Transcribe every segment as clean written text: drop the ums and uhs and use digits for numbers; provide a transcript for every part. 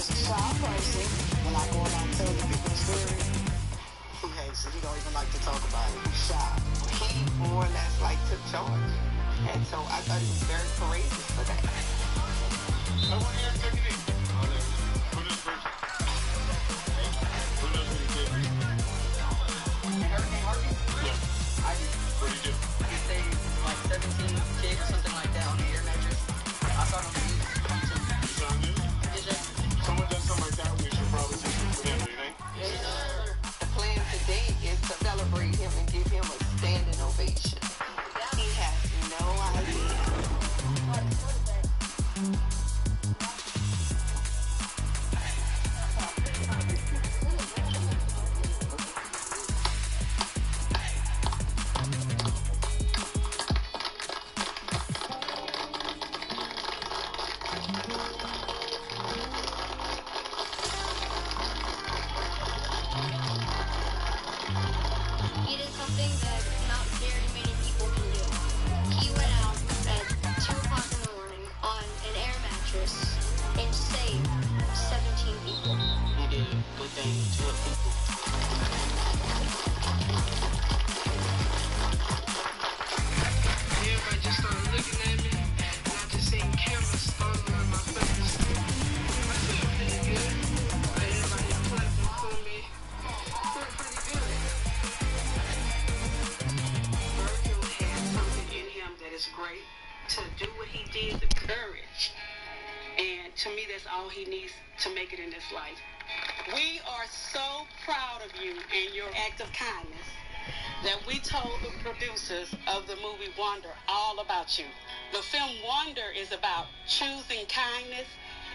just a shy person. When I go around telling people the story, he hates it. He don't even like to talk about it. He's shy. He more or less like took charge. And so I thought he was very courageous for that. I want to hear him take it easy. Who knows first? Who knows what he did? Hurricane Harvey? Yeah. I did. What did he do? He saved like 17 kids or something like that on the air mattress. I saw him use YouTube. You saw him? Did you? Someone does something like that, we should probably do it for them, do you think? Yes, sir. The plan today is to celebrate him and give him a standing ovation. He has no idea. He did something that not very many people can do. He went out at 2 o'clock in the morning on an air mattress and saved 17 people. He did good things to help people. Everybody just started looking at me, and I just seen cameras all around my face. I feel pretty good. Everybody clapping for me. I feel pretty good. Virgil had something in him that is great. To do what he did, the courage. And to me, that's all he needs to make it in this life. We are so proud of you and your act of kindness that we told the producers of the movie Wonder all about you. The film Wonder is about choosing kindness,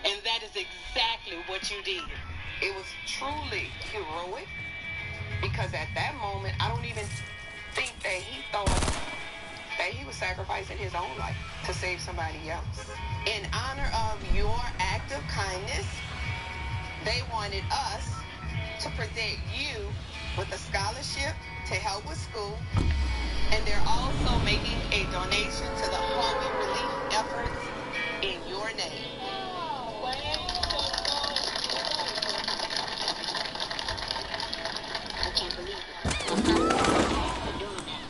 and that is exactly what you did. It was truly heroic because at that moment, I don't even think that he thought that he was sacrificing his own life to save somebody else. In honor of your act of kindness, they wanted us to present you with a scholarship to help with school, and they're also making a donation to the hunger relief efforts in your name. I can't believe it. I'm proud for doing that.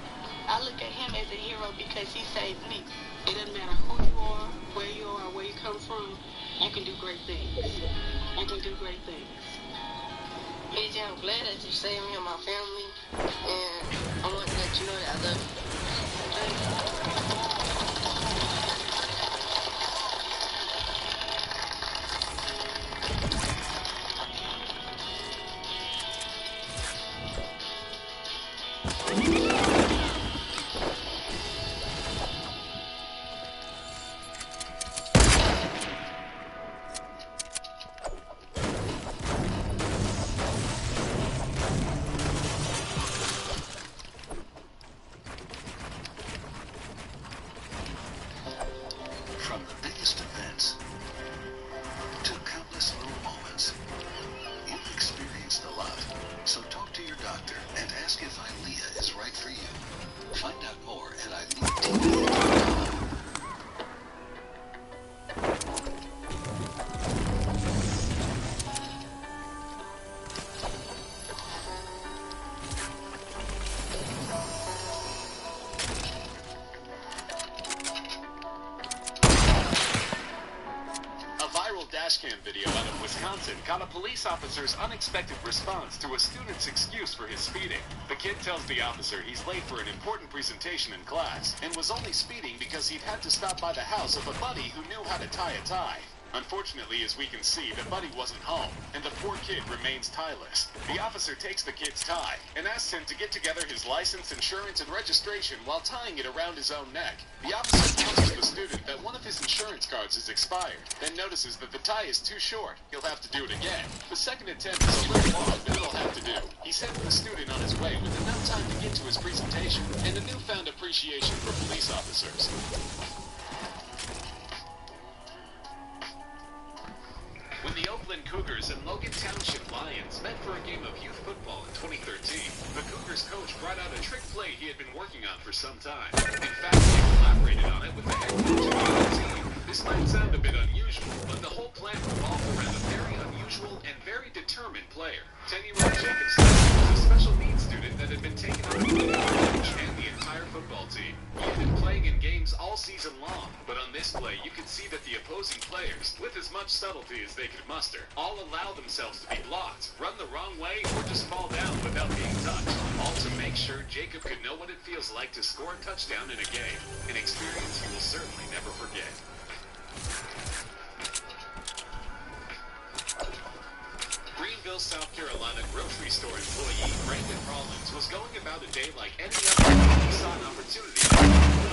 I look at him as a hero because he saved me. It doesn't matter who you are, where you come from, you can do great things. You can do great things. AJ, I'm glad that you saved me and my family, and I want to let you know that I love you. From the biggest events to countless little moments, you've experienced a lot. So talk to your doctor and ask if ILEA is right for you. Find out more at ILEA.com. Dashcam video out of Wisconsin caught a police officer's unexpected response to a student's excuse for his speeding. The kid tells the officer he's late for an important presentation in class and was only speeding because he'd had to stop by the house of a buddy who knew how to tie a tie. Unfortunately, as we can see, the buddy wasn't home, and the poor kid remains tieless. The officer takes the kid's tie and asks him to get together his license, insurance, and registration while tying it around his own neck. The officer tells the student that one of his insurance cards is expired, then notices that the tie is too short. He'll have to do it again. The second attempt is a little long, but it'll have to do. He sent the student on his way with enough time to get to his presentation and a newfound appreciation for police officers. When the Oakland Cougars and Logan Township Lions met for a game of youth football in 2013, the Cougars coach brought out a trick play he had been working on for some time. In fact, he elaborated on it with the head coach of the team. This might sound a bit unusual, but the whole plan revolved around a very unusual and very determined player. 10-year-old Jacob Stetson was a special needs student that had been taken over by the coach and the entire football team. He had been playing in games all season long, but on this play you could see that the opposing players, with as much subtlety as they could muster, all allow themselves to be blocked, run the wrong way, or just fall down without being touched. All to make sure Jacob could know what it feels like to score a touchdown in a game, an experience he will certainly never forget. Greenville, South Carolina grocery store employee Brandon Rollins was going about a day like any other when he saw an opportunity to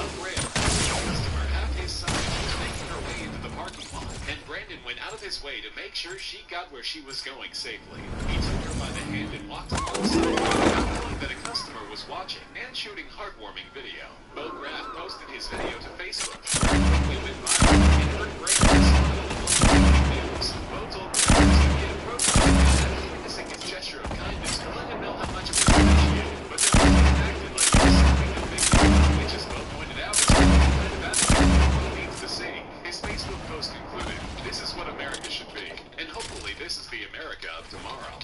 upgrade a customer half his size was making her way into the parking lot, and Brandon went out of his way to make sure she got where she was going safely. He took her by the hand and walked alongside her, not knowing that a customer was watching and shooting heartwarming video. Bo Graff posted his video to Facebook. It went viral and hurt Brandon's news. Bo told reporters that he had approached him and witnessing his gesture of kindness to let him know how much it was appreciated, but then he acted like he was something no big deal, which, as Bo pointed out, is what the kind of attitude the world needs to see. His Facebook post concluded, "This is what America should be, and hopefully this is the America of tomorrow."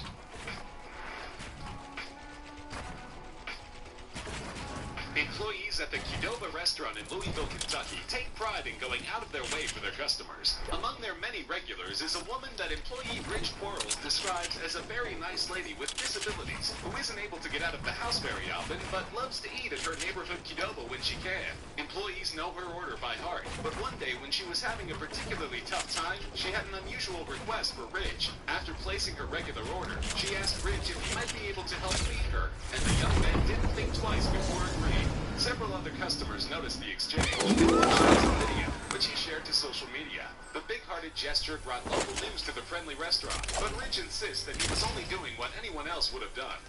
Employees at the Qdoba restaurant in Louisville, Kentucky take pride in going out of their way for their customers. Among their many regulars is a woman that employee Rich Quarles describes as a very nice lady with disabilities who isn't able to get out of the house very often but loves to eat at her neighborhood Qdoba when she can. Employees know her order by heart, but one day when she was having a particularly tough time, she had an unusual request for Rich. After placing her regular order, she asked Rich if he might be able to help feed her, and the young man didn't think twice before agreeing. Several other customers noticed the exchange and one shot the video, which he shared to social media. The big-hearted gesture brought local news to the friendly restaurant, but Rich insists that he was only doing what anyone else would have done.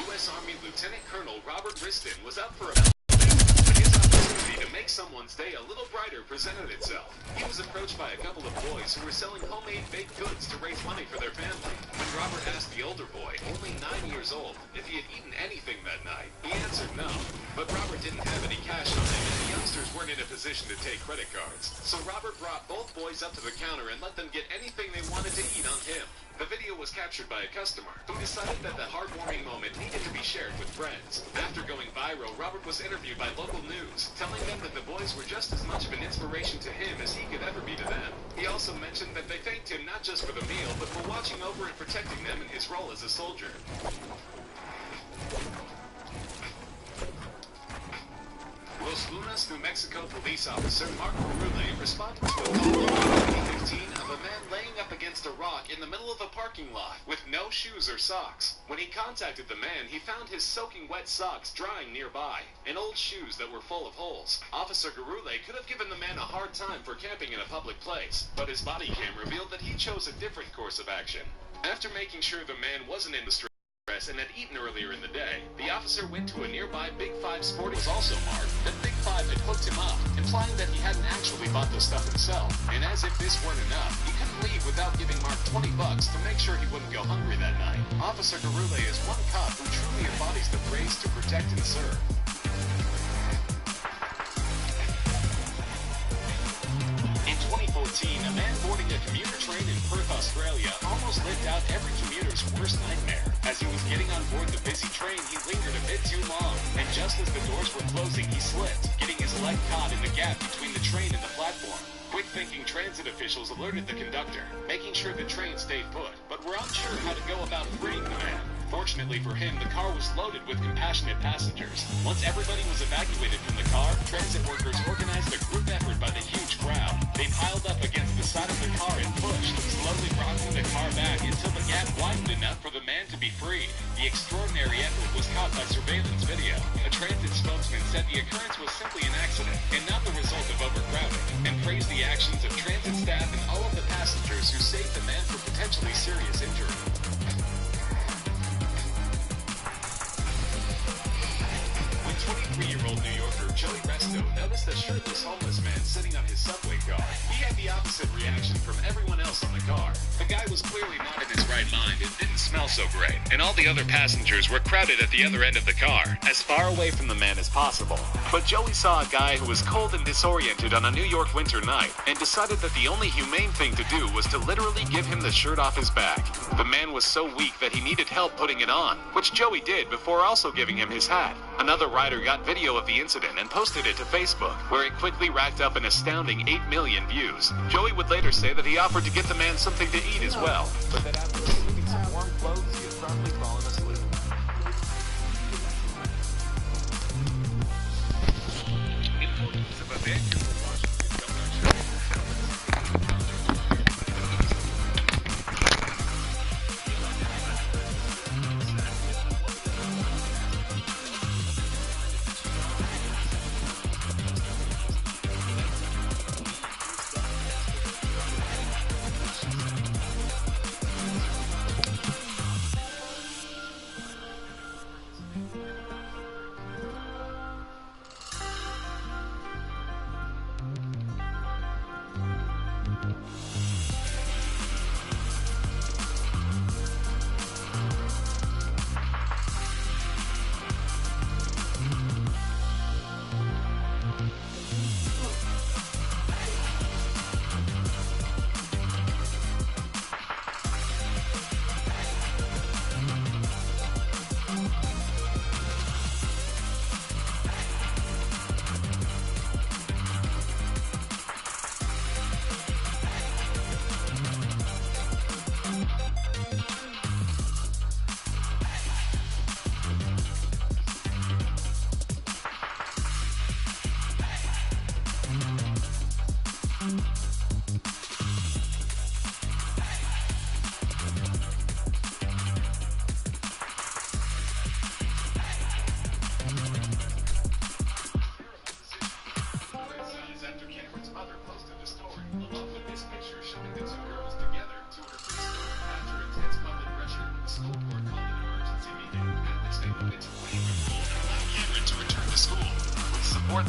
U.S. Army Lieutenant Colonel Robert Riston was up for about to make someone's day a little brighter presented itself. He was approached by a couple of boys who were selling homemade baked goods to raise money for their family. When Robert asked the older boy, only 9 years old, if he had eaten anything that night, he answered no. But Robert didn't have any cash on him, and the youngsters weren't in a position to take credit cards. So Robert brought both boys up to the counter and let them get anything they wanted to eat on him. The video was captured by a customer who decided that the heartwarming moment needed to be shared with friends. After going viral, Robert was interviewed by local news, telling them that the boys were just as much of an inspiration to him as he could ever be to them. He also mentioned that they thanked him not just for the meal, but for watching over and protecting them in his role as a soldier. Los Lunas, New Mexico police officer Mark Carulli responded to a call in 2015 of a man laying up against a rock in the middle of a parking lot with no shoes or socks. When he contacted the man, he found his soaking wet socks drying nearby and old shoes that were full of holes. Officer Carulli could have given the man a hard time for camping in a public place, but his body cam revealed that he chose a different course of action. After making sure the man wasn't in distress and had eaten earlier in the day, the officer went to a nearby Big Five sporting was also marked that Big Five had hooked him up, implying that he hadn't actually bought the stuff himself. And as if this weren't enough, he couldn't leave without giving Mark $20 to make sure he wouldn't go hungry that night. Officer Carulli is one cop who truly embodies the phrase to protect and serve. In 2014, a man boarding a commuter train in Perth, Australia, almost lived out every commuter's worst nightmare. As he was getting on board the busy train, he lingered a bit too long, and just as the doors were closing, he slipped, getting his leg caught in the gap between the train and the platform. Quick-thinking transit officials alerted the conductor, making sure the train stayed put, but were unsure how to go about freeing the man. Fortunately for him, the car was loaded with compassionate passengers. Once everybody was evacuated from the car, transit workers organized a group effort by the huge crowd. They piled up against the side of the car and pushed, slowly rocking the car back until the gap widened enough for the man to be freed. The extraordinary effort was caught by surveillance video. A transit spokesman said the occurrence was simply an accident and not the result of overcrowding, and praised the actions of transit staff and all of the passengers who saved the man from potentially serious injury. When 23-year-old New Yorker Joey Resto noticed a shirtless homeless man sitting on his subway car, he had the opposite reaction from everyone else on the car. The guy was clearly not in his right mind and didn't smell so great, and all the other passengers were crowded at the other end of the car, as far away from the man as possible. But Joey saw a guy who was cold and disoriented on a New York winter night, and decided that the only humane thing to do was to literally give him the shirt off his back. The man was so weak that he needed help putting it on, which Joey did before also giving him his hat. Another rider got video of the incident and posted it to Facebook, where it quickly racked up an astounding 8 million views. Joey would later say that he offered to get the man something to eat as well, but that after receiving some warm clothes, he had promptly fallen asleep.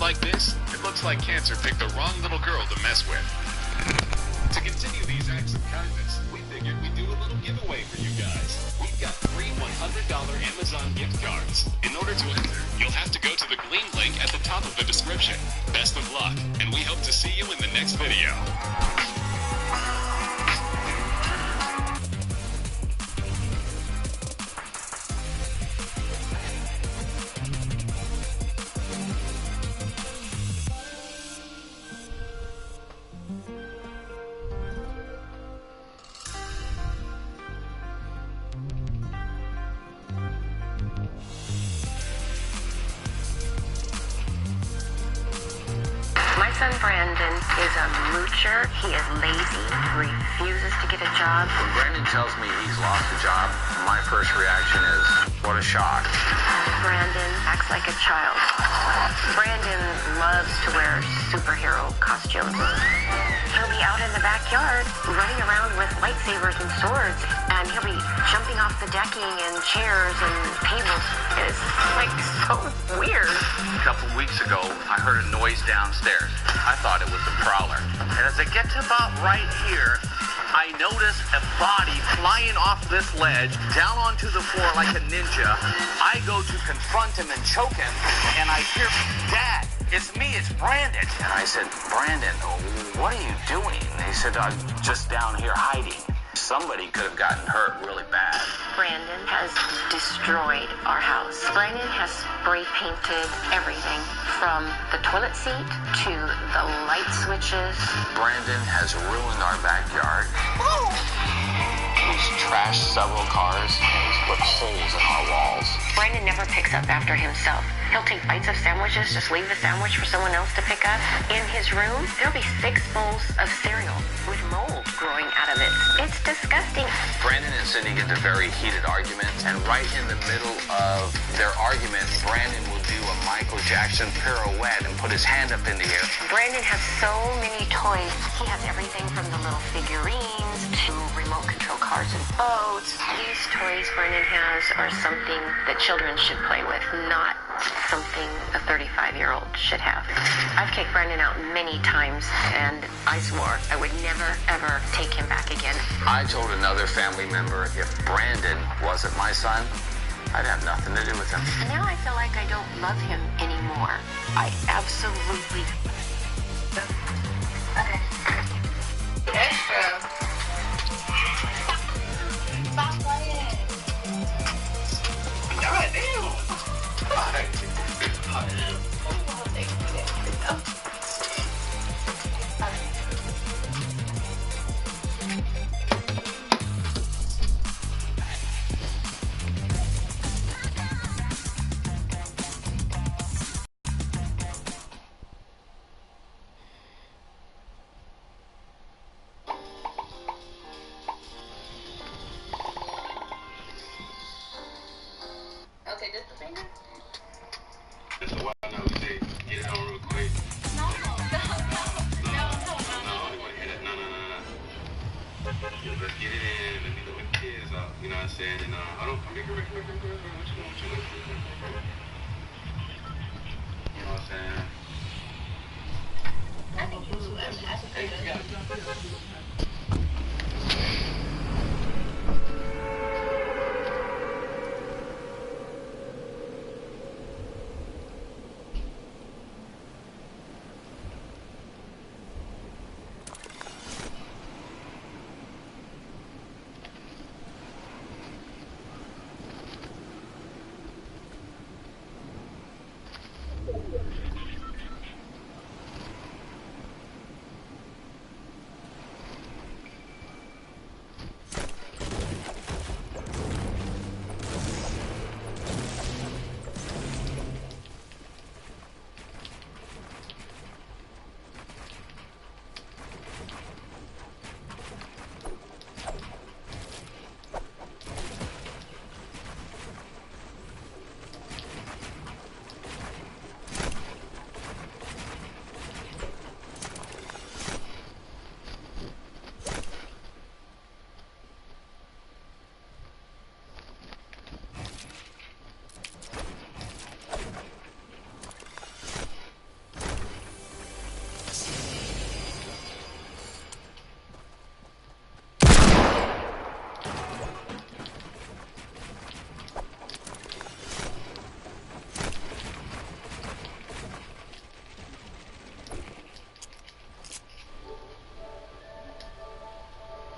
Like this, it looks like cancer picked the wrong little girl to mess with. To continue these acts of kindness, we figured we'd do a little giveaway for you guys. We've got 3 $100 Amazon gift cards. In order to enter, you'll have to go to the Gleam link at the top of the description. Best of luck, and we hope to see you in the next video. My son Brandon is a moocher. He is lazy, refuses to get a job. When Brandon tells me he's lost a job, my first reaction is, what a shock. Brandon acts like a child. Brandon loves to wear superhero costumes. He'll be out in the backyard running around with lightsabers and swords, and he'll be jumping off the decking and chairs and tables. It's like so weird. A couple weeks ago, I heard a noise downstairs. I thought it was the prowler. And as I get to about right here, I notice a body flying off this ledge down onto the floor like a ninja. I go to confront him and choke him, and I hear, "Dad, it's me, it's Brandon." And I said, "Brandon, what are you doing?" He said, "I'm just down here hiding." Somebody could have gotten hurt really bad. Brandon has destroyed our house. Brandon has spray painted everything from the toilet seat to the light switches. Brandon has ruined our backyard. He's trashed several cars and he's put holes in our walls. Brandon never picks up after himself. He'll take bites of sandwiches, just leave the sandwich for someone else to pick up. In his room, there'll be 6 bowls of cereal with mold growing out of it. It's disgusting. Brandon and Cindy get into very heated arguments, and right in the middle of their argument, Brandon will do a Michael Jackson pirouette and put his hand up in the air. Brandon has so many toys. He has everything from the little figurines to remote control cars and boats. These toys Brendan has are something that children should play with, not something a 35-year-old should have. I've kicked Brendan out many times, and I swore I would never, ever take him back again. I told another family member if Brandon wasn't my son, I'd have nothing to do with him. And now I feel like I don't love him anymore. I absolutely... Okay. Extra. Stop playing. God damn. Okay, just the finger? That's a while now. We say get it on real quick. No. No, I don't want to hear that. No. Let's get it in. Let me know when the kids out. You know what I'm saying? And I don't. What you doing? What you doing? You know what I'm saying? I think you should. I should Hey, say you that. got it.